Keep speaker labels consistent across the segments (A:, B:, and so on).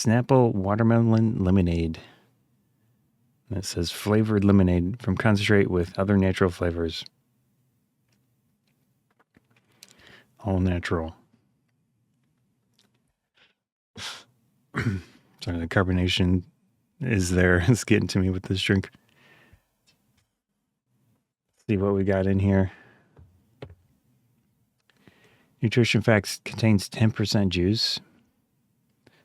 A: Snapple Watermelon Lemonade. And it says flavored lemonade from concentrate with other natural flavors. All natural. Sorry, the carbonation is there. It's getting to me with this drink. See what we got in here. Nutrition Facts contains 10% juice.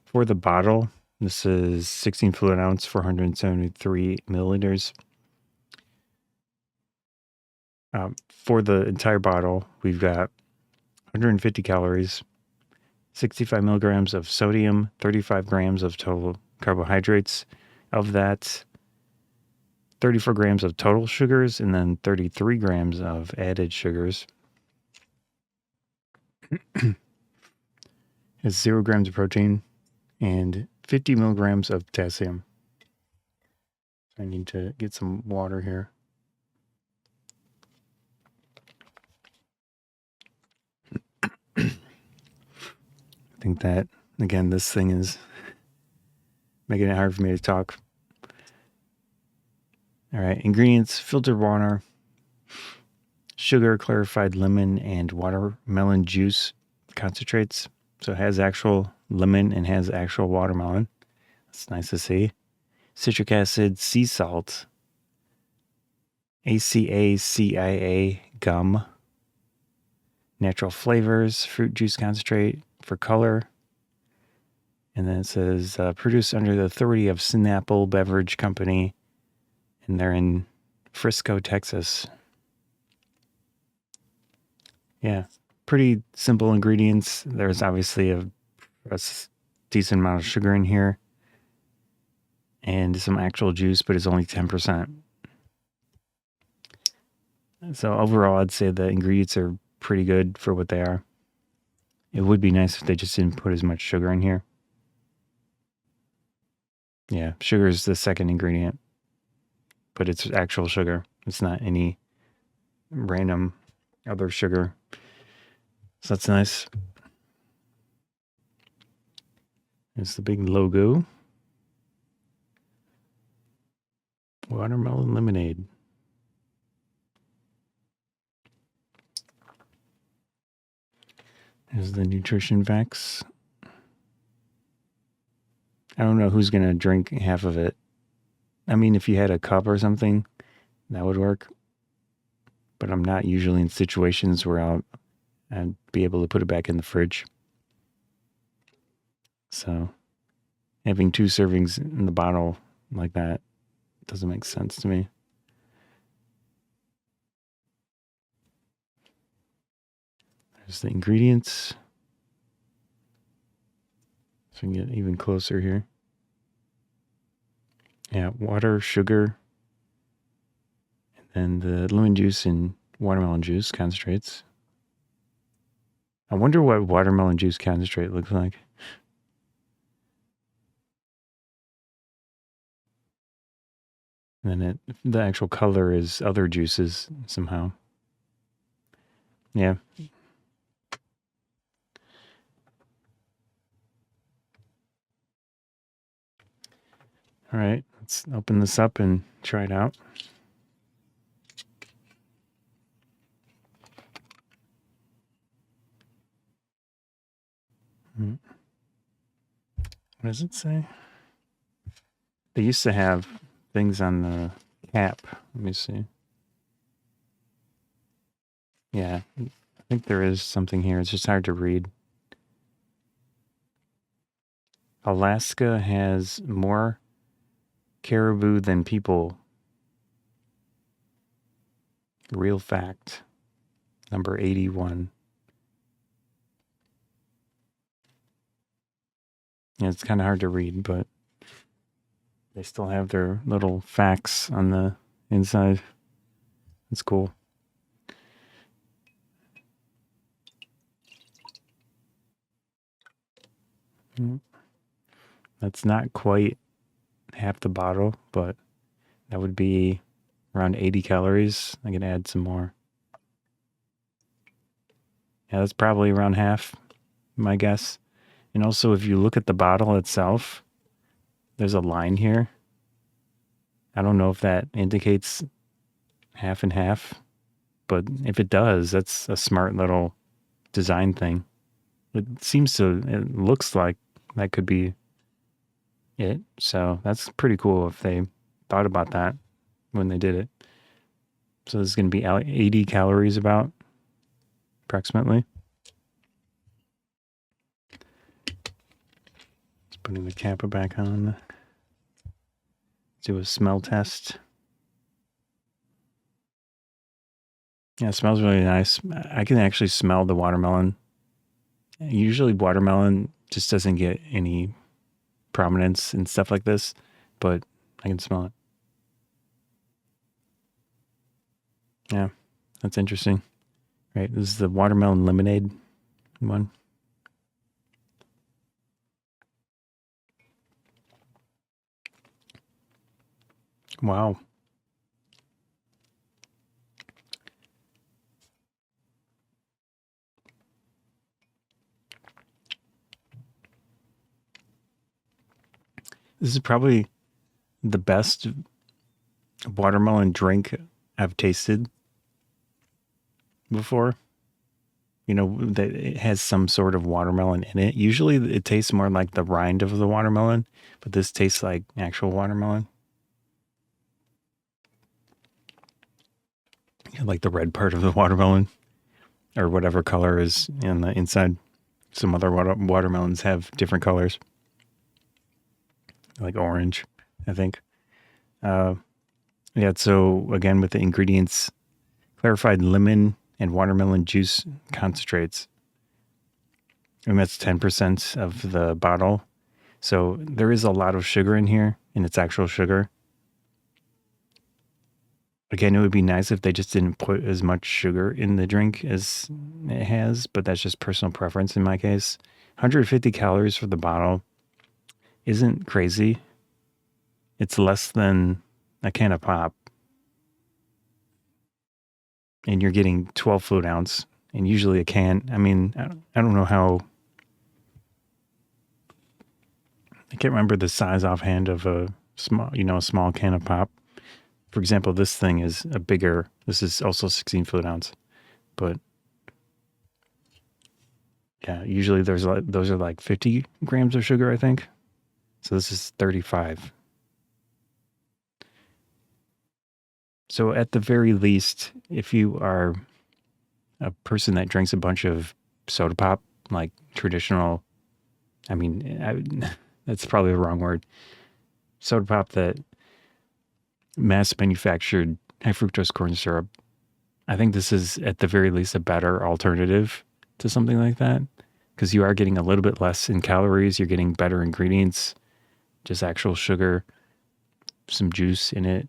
A: For the bottle, this is 16 fluid ounce, 473 milliliters. For the entire bottle, we've got 150 calories, 65 milligrams of sodium, 35 grams of total carbohydrates. Of that, 34 grams of total sugars, and then 33 grams of added sugars. It's 0 grams of protein and 50 milligrams of potassium. I need to get some water here. I think that, again, this thing is making it hard for me to talk. All right, ingredients: filtered water, sugar, clarified lemon, and watermelon juice concentrates. So it has actual lemon and has actual watermelon. That's nice to see. Citric acid, sea salt, ACA/CIA gum, natural flavors, fruit juice concentrate for color. And then it says produced under the authority of Snapple Beverage Company, and they're in Frisco, Texas. Yeah, pretty simple ingredients. There's obviously a decent amount of sugar in here and some actual juice, but it's only 10%. So overall, I'd say the ingredients are pretty good for what they are. It would be nice if they just didn't put as much sugar in here. Yeah, sugar is the second ingredient, but it's actual sugar. It's not any random other sugar. So that's nice. It's the big logo. Watermelon lemonade. There's the nutrition facts. I don't know who's going to drink half of it. I mean, if you had a cup or something, that would work. But I'm not usually in situations where I'd be able to put it back in the fridge. So having 2 servings in the bottle like that doesn't make sense to me. There's the ingredients. So we can get even closer here. Yeah, water, sugar, and then the lemon juice and watermelon juice concentrates. I wonder what watermelon juice concentrate looks like. And then the actual color is other juices somehow. Yeah. All right, let's open this up and try it out. What does it say? They used to have things on the cap. Let me see. Yeah, I think there is something here. It's just hard to read. Alaska has more caribou than people. Real fact. Number 81. Yeah, it's kind of hard to read, but they still have their little facts on the inside. It's cool. That's not quite half the bottle, but that would be around 80 calories. I can add some more. Yeah, that's probably around half, my guess. And also, if you look at the bottle itself, There's a line here. I don't know if that indicates half and half, but if it does, that's a smart little design thing. It looks like that could be it. So that's pretty cool if they thought about that when they did it. So this is going to be 80 calories about, approximately. Just putting the kappa back on. Do a smell test. Yeah, it smells really nice. I can actually smell the watermelon. Usually watermelon just doesn't get any prominence and stuff like this, but I can smell it. Yeah, that's interesting. Right, this is the watermelon lemonade one. Wow. This is probably the best watermelon drink I've tasted before. You know, that it has some sort of watermelon in it. Usually it tastes more like the rind of the watermelon, but this tastes like actual watermelon. Like the red part of the watermelon or whatever color is in the inside. Some other watermelons have different colors, like orange, I think. Uh, yeah, so again, with the ingredients, clarified lemon and watermelon juice concentrates. And that's 10% of the bottle. So there is a lot of sugar in here, and it's actual sugar. Again, it would be nice if they just didn't put as much sugar in the drink as it has, but that's just personal preference in my case. 150 calories for the bottle isn't crazy. It's less than a can of pop. And you're getting 12 fluid ounce, and usually a can. I mean, I don't know how. I can't remember the size offhand of a small can of pop. For example, this thing is a bigger. This is also 16 fluid ounce, but yeah, usually those are like 50 grams of sugar, I think. So this is 35. So at the very least, if you are a person that drinks a bunch of soda pop, like traditional, I mean, that's probably the wrong word. Soda pop that mass manufactured high fructose corn syrup. I think this is at the very least a better alternative to something like that, because you are getting a little bit less in calories. You're getting better ingredients, just actual sugar, some juice in it.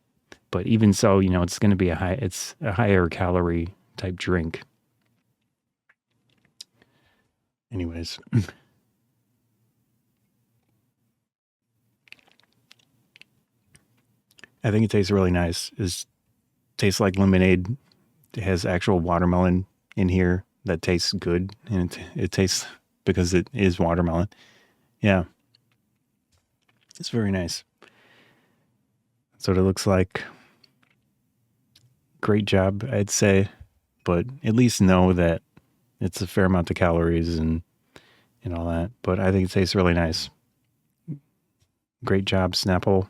A: But even so, it's going to be it's a higher calorie type drink. Anyways. I think it tastes really nice. It tastes like lemonade. It has actual watermelon in here that tastes good, and it tastes because it is watermelon. Yeah, it's very nice. That's what it looks like. Great job, I'd say, but at least know that it's a fair amount of calories and all that. But I think it tastes really nice. Great job, Snapple.